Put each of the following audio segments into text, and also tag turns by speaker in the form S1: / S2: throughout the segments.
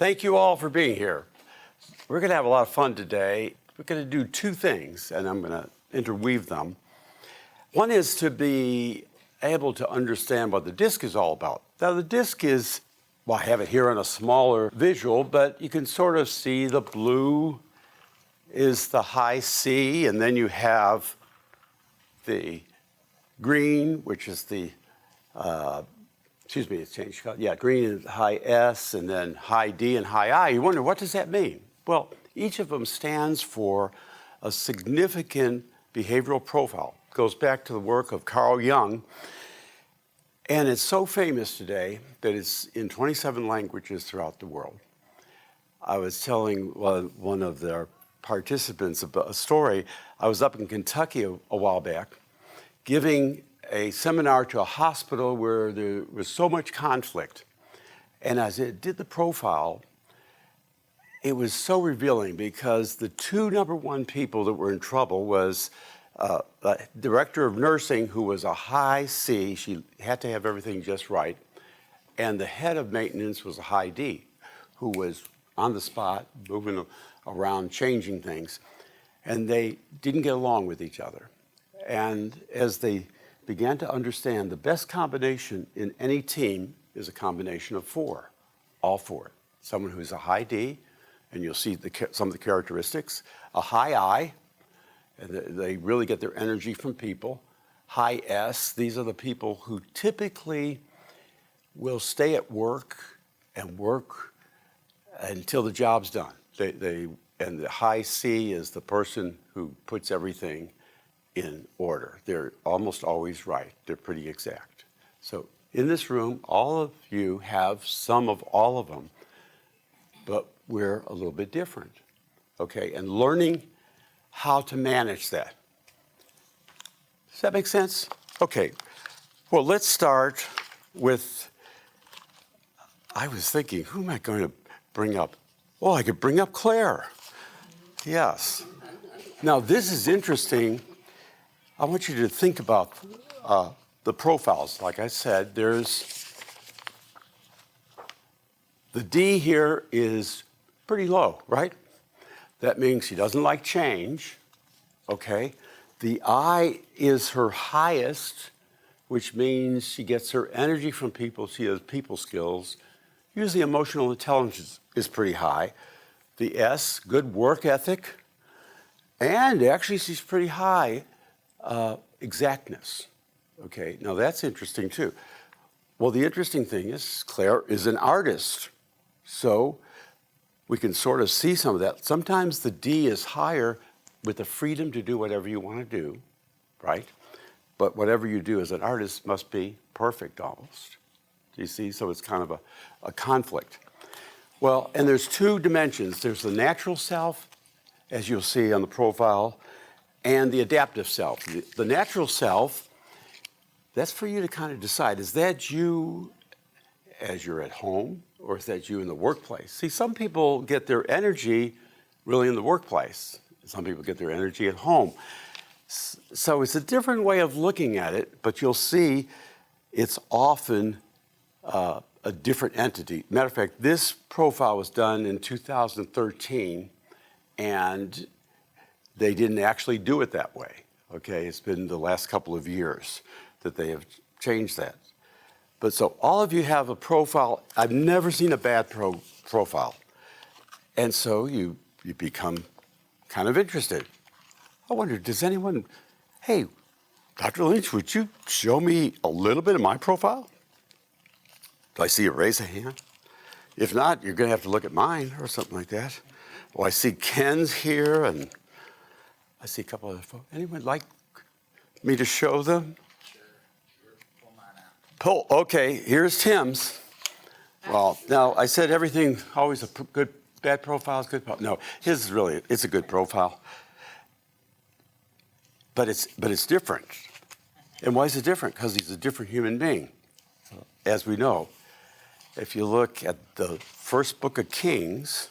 S1: Thank you all for being here. We're going to have a lot of fun today. We're going to do two things, and I'm going to interweave them. One is to be able to understand what the disc is all about. Now, the disc is, well, I have it here on a smaller visual, but you can sort of see the blue is the high C, and then you have the green, which is the, it's changed color. Yeah, green is high S, and then high D and high I. You wonder, what does that mean? Well, each of them stands for a significant behavioral profile. It goes back to the work of Carl Jung, and it's so famous today that it's in 27 languages throughout the world. I was telling one of their participants about a story. I was up in Kentucky a while back giving a seminar to a hospital where there was so much conflict. And as it did the profile, it was so revealing because the two number one people that were in trouble was the director of nursing, who was a high C. She had to have everything just right. And the head of maintenance was a high D, who was on the spot, moving around, changing things. And they didn't get along with each other. And as they began to understand the best combination in any team is a combination of four, all four. Someone who's a high D, and you'll see some of the characteristics, a high I, and they really get their energy from people. High S, these are the people who typically will stay at work and work until the job's done. And the high C is the person who puts everything in order. They're almost always right. They're pretty exact. So in this room, all of you have some of all of them, but we're a little bit different, okay? And learning how to manage that. Does that make sense? Okay, well, let's start with, I was thinking, who am I going to bring up? Oh, I could bring up Claire. Yes. Now, this is interesting. I want you to think about the profiles. Like I said, there's the D here is pretty low, right? That means she doesn't like change, okay? The I is her highest, which means she gets her energy from people. She has people skills. Usually emotional intelligence is pretty high. The S, good work ethic. And actually she's pretty high exactness. Okay, now that's interesting too. Well, the interesting thing is Claire is an artist. So we can sort of see some of that. Sometimes the D is higher with the freedom to do whatever you want to do, right? But whatever you do as an artist must be perfect almost. Do you see? So it's kind of a conflict. Well, and there's two dimensions. There's the natural self, as you'll see on the profile, and the adaptive self. The natural self, that's for you to kind of decide, is that you as you're at home, or is that you in the workplace? See, some people get their energy really in the workplace. Some people get their energy at home. So it's a different way of looking at it, but you'll see it's often a different entity. Matter of fact, this profile was done in 2013, and they didn't actually do it that way, okay? It's been the last couple of years that they have changed that. But so all of you have a profile. I've never seen a bad profile. And so you become kind of interested. I wonder, does anyone, hey, Dr. Lynch, would you show me a little bit of my profile? Do I see you raise a hand? If not, you're going to have to look at mine or something like that. Well, I see Ken's here, and I see a couple other folks. Anyone like me to show them? Pull, okay, here's Tim's. Well, now, I said everything, always a good, bad profile is good. No, his is really, it's a good profile. But it's different. And why is it different? Because he's a different human being, as we know. If you look at the first book of Kings,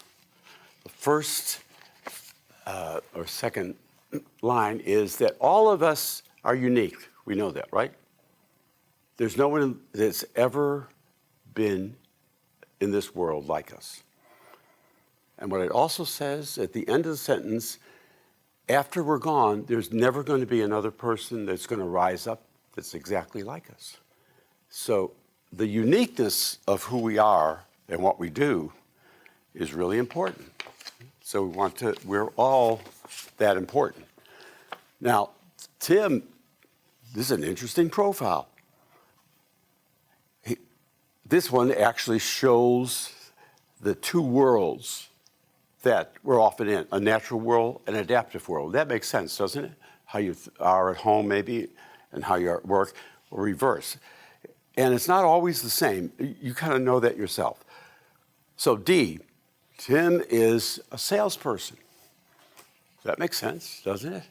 S1: the first or second line is that all of us are unique. We know that, right? There's no one that's ever been in this world like us. And what it also says at the end of the sentence, after we're gone, there's never going to be another person that's going to rise up that's exactly like us. So the uniqueness of who we are and what we do is really important. So we're all that important. Now, Tim, this is an interesting profile. This one actually shows the two worlds that we're often in, a natural world and an adaptive world. That makes sense, doesn't it? How you are at home maybe and how you're at work, or reverse. And it's not always the same. You kind of know that yourself. So D, Tim is a salesperson. That makes sense, doesn't it?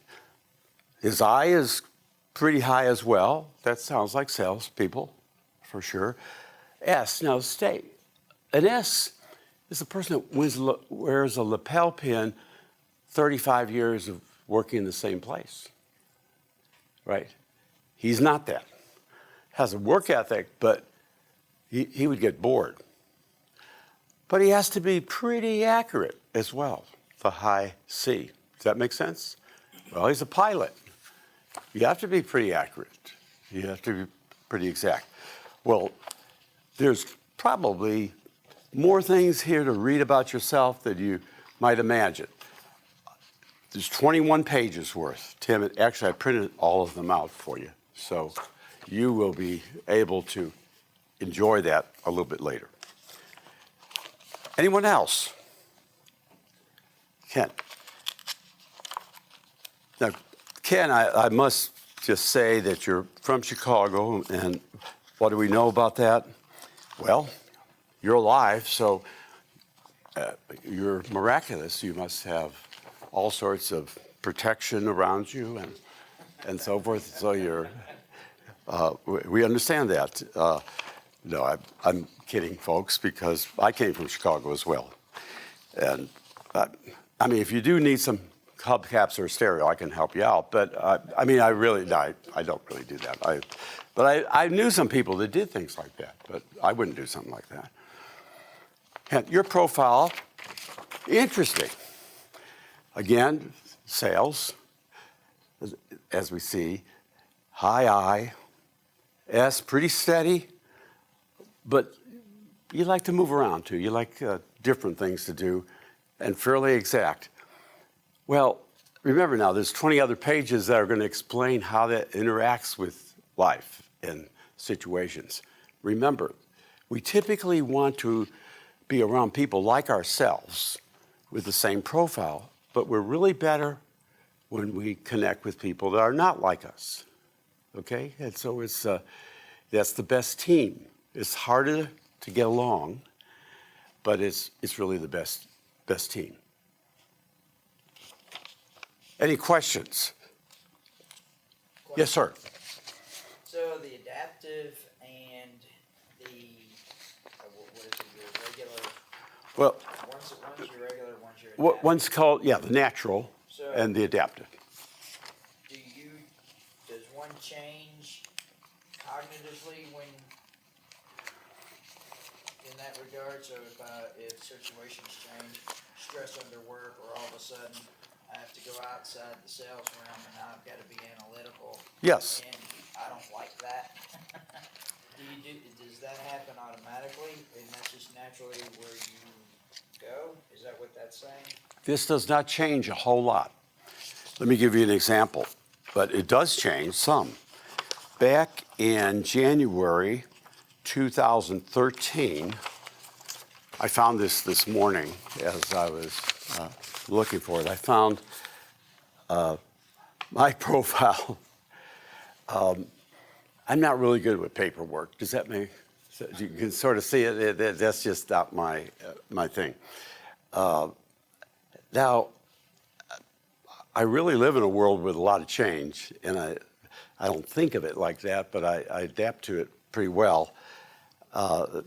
S1: His I is pretty high as well. That sounds like salespeople, for sure. S, now stay. An S is the person that wears a lapel pin 35 years of working in the same place, right? He's not that. Has a work ethic, but he would get bored. But he has to be pretty accurate as well, the high C. Does that make sense? Well, he's a pilot. You have to be pretty accurate. You have to be pretty exact. Well, there's probably more things here to read about yourself than you might imagine. There's 21 pages worth. Tim, actually, I printed all of them out for you. So you will be able to enjoy that a little bit later. Anyone else? Ken. Now, Ken, I must just say that you're from Chicago, and what do we know about that? Well, you're alive, so you're miraculous. You must have all sorts of protection around you and so forth. So we understand that. No, I'm kidding, folks, because I came from Chicago as well. And I mean, if you do need some hubcaps or a stereo, I can help you out. But I mean, I don't really do that. But I knew some people that did things like that, but I wouldn't do something like that. And your profile, interesting. Again, sales, as we see, high I, S, pretty steady, but you like to move around too. You like different things to do, and fairly exact. Well, remember now, there's 20 other pages that are going to explain how that interacts with life and situations. Remember, we typically want to be around people like ourselves with the same profile, but we're really better when we connect with people that are not like us, okay? And so that's the best team. It's harder to get along, but it's really the best team. Any questions? Yes, sir.
S2: So the adaptive and the, what is it, your regular?
S1: Well,
S2: one's your regular, one's your adaptive.
S1: one's called, the natural and the adaptive.
S2: Does one change cognitively when, in that regard? So if situations change, stress under work, or all of a sudden I have to go outside the sales realm and now I've got to be analytical.
S1: Yes.
S2: And I don't like that. Does that happen automatically, and that's just naturally where you go? Is that what that's saying?
S1: This does not change a whole lot. Let me give you an example, but it does change some. Back in January 2013, I found this morning as I was looking for it. I found my profile. I'm not really good with paperwork. Does that make sense? You can sort of see it. That's just not my thing. Now, I really live in a world with a lot of change, and I don't think of it like that, but I adapt to it pretty well.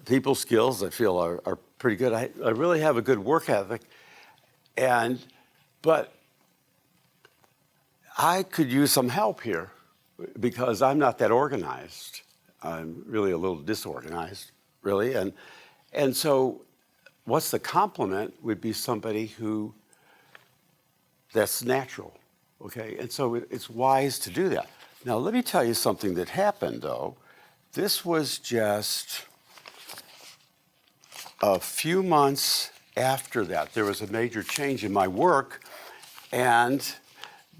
S1: People skills, I feel, are pretty good. I really have a good work ethic, but I could use some help here because I'm not that organized. I'm really a little disorganized, really, and so what's the complement would be somebody who that's natural, okay? And so it's wise to do that. Now, let me tell you something that happened, though. This was just a few months after that. There was a major change in my work, and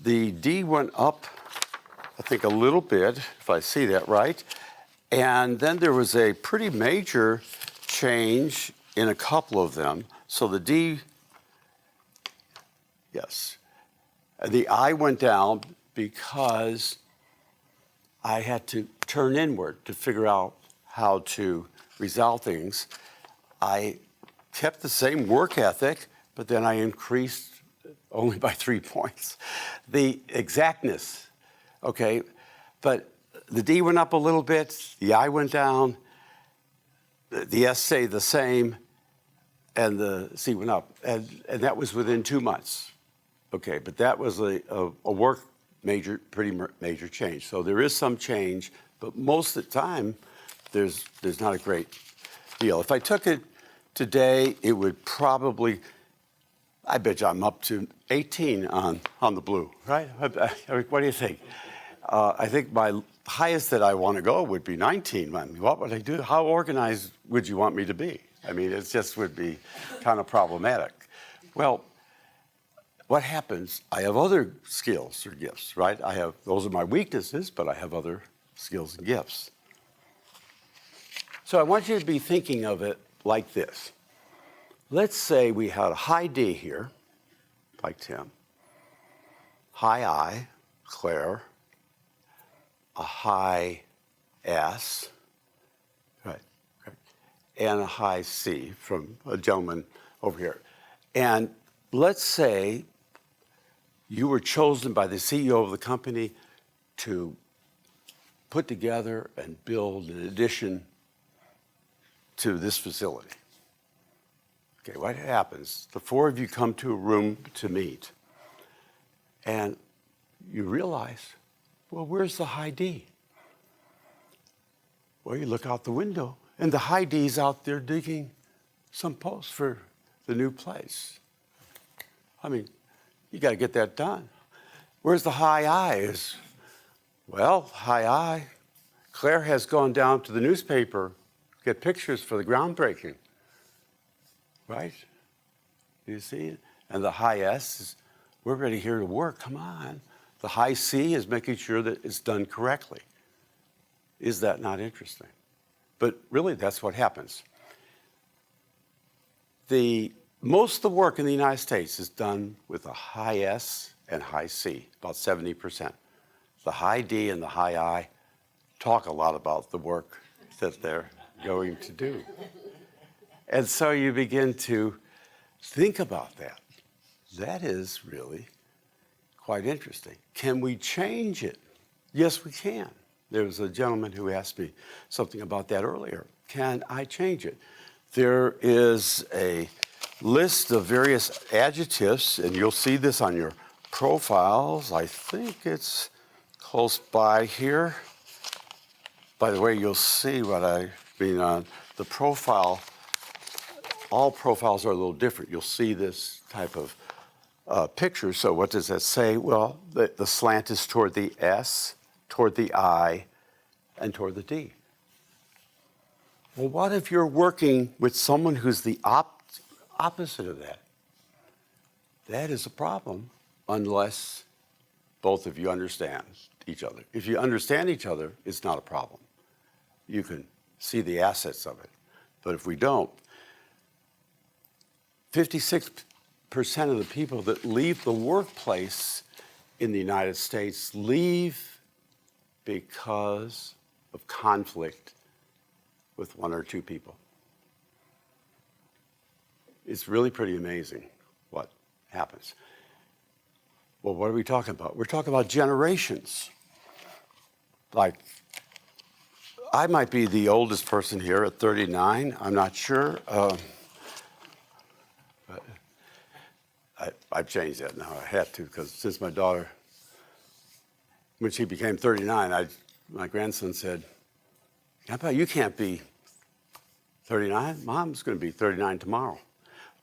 S1: the D went up, I think, a little bit, if I see that right. And then there was a pretty major change in a couple of them. So the D, yes. The I went down because I had to turn inward to figure out how to resolve things. I kept the same work ethic, but then I increased only by 3 points. The exactness, okay, but the D went up a little bit, the I went down, the S stayed the same, and the C went up. And that was within 2 months. Okay, but that was a work pretty major change. So there is some change, but most of the time, there's not a great deal. If I took it today, it would probably, I bet you I'm up to 18 on the blue, right? What do you think? I think my highest that I want to go would be 19. I mean, what would I do? How organized would you want me to be? I mean, it just would be kind of problematic. Well, what happens, I have other skills or gifts, right? Those are my weaknesses, but I have other skills and gifts. So I want you to be thinking of it like this. Let's say we had a high D here, like Tim, high I, Claire, a high S, right, and a high C from a gentleman over here. And let's say you were chosen by the CEO of the company to put together and build an addition to this facility. Okay, what happens? The four of you come to a room to meet, and you realize, well, where's the high D? Well, you look out the window, and the high D's out there digging some posts for the new place. I mean, you got to get that done. Where's the high I? Well, high I, Claire has gone down to the newspaper, get pictures for the groundbreaking. Right? Do you see it? And the high S is, we're ready here to work, come on. The high C is making sure that it's done correctly. Is that not interesting? But really, that's what happens. Most of the work in the United States is done with a high S and high C, about 70%. The high D and the high I talk a lot about the work that they're going to do. And so you begin to think about that. That is really quite interesting. Can we change it? Yes, we can. There was a gentleman who asked me something about that earlier. Can I change it? There is a list of various adjectives, and you'll see this on your profiles. I think it's close by here. By the way, you'll see what I mean on the profile. All profiles are a little different. You'll see this type of picture. So what does that say? Well, the slant is toward the S, toward the I, and toward the D. Well, what if you're working with someone who's the opposite of that? That is a problem unless both of you understand each other. If you understand each other, it's not a problem. You can see the assets of it. But if we don't, 56% of the people that leave the workplace in the United States leave because of conflict with one or two people. It's really pretty amazing what happens. Well, what are we talking about? We're talking about generations. Like, I might be the oldest person here at 39. I'm not sure. I've changed that now. I had to, because since my daughter, when she became 39, my grandson said, Grandpa, you can't be 39. Mom's going to be 39 tomorrow.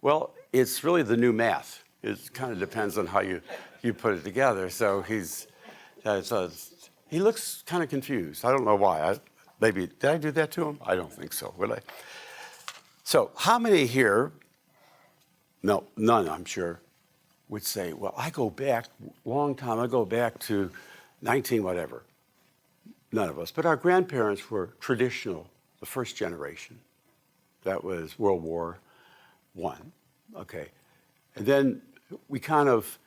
S1: Well, it's really the new math. It kind of depends on how you put it together. So he looks kind of confused. I don't know why. Maybe, did I do that to him? I don't think so, would I? So how many here, no, none I'm sure, would say, well, I go back a long time. I go back to 19 whatever. None of us. But our grandparents were traditional, the first generation. That was World War I. Okay. And then we kind of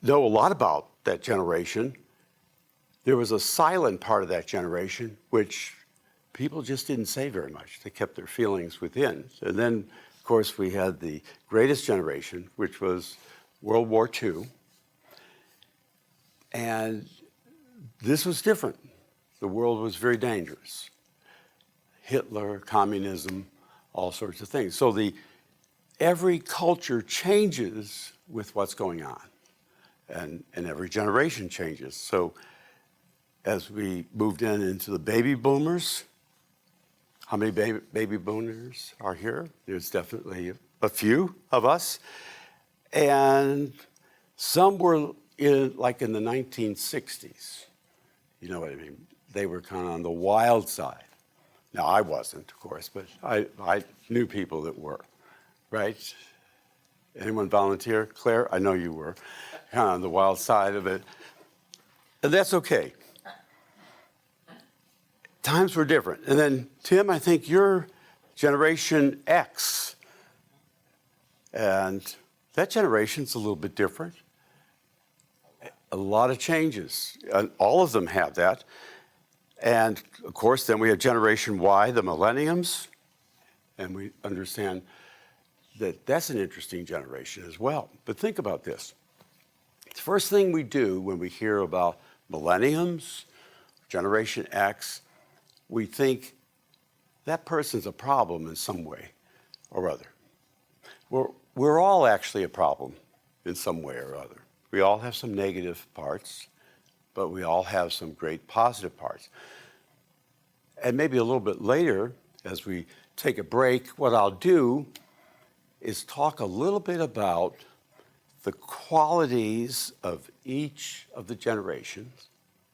S1: know a lot about that generation. There was a silent part of that generation, which people just didn't say very much. They kept their feelings within. And then, of course, we had the greatest generation, which was World War II. And this was different. The world was very dangerous. Hitler, communism, all sorts of things. So every culture changes with what's going on. And every generation changes. So as we moved into the baby boomers, how many baby boomers are here? There's definitely a few of us. And some were in the 1960s. You know what I mean? They were kind of on the wild side. Now, I wasn't, of course, but I knew people that were, right? Anyone volunteer? Claire, I know you were kind of on the wild side of it. And that's okay. Times were different. And then, Tim, I think you're Generation X. And that generation's a little bit different. A lot of changes. All of them have that. And, of course, then we have Generation Y, the millenniums. And we understand that that's an interesting generation as well. But think about this. The first thing we do when we hear about millenniums, Generation X, we think that person's a problem in some way or other. We're all actually a problem in some way or other. We all have some negative parts, but we all have some great positive parts. And maybe a little bit later, as we take a break, what I'll do is talk a little bit about the qualities of each of the generations.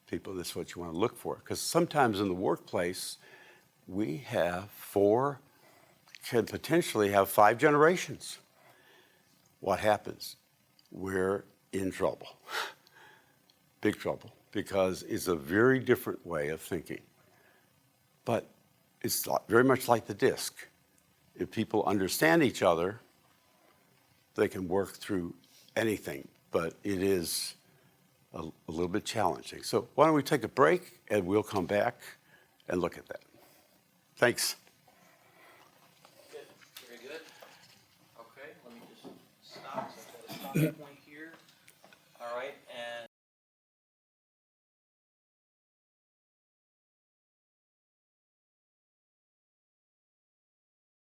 S1: People, this is what you want to look for. Because sometimes in the workplace, we have can potentially have 5 generations. What happens? We're in trouble. Big trouble. Because it's a very different way of thinking. But it's very much like the disc. If people understand each other, they can work through anything. But it is a little bit challenging. So why don't we take a break and we'll come back and look at that. Thanks.
S2: Good. Very good. Okay, let me just stop. So I've got to stop point.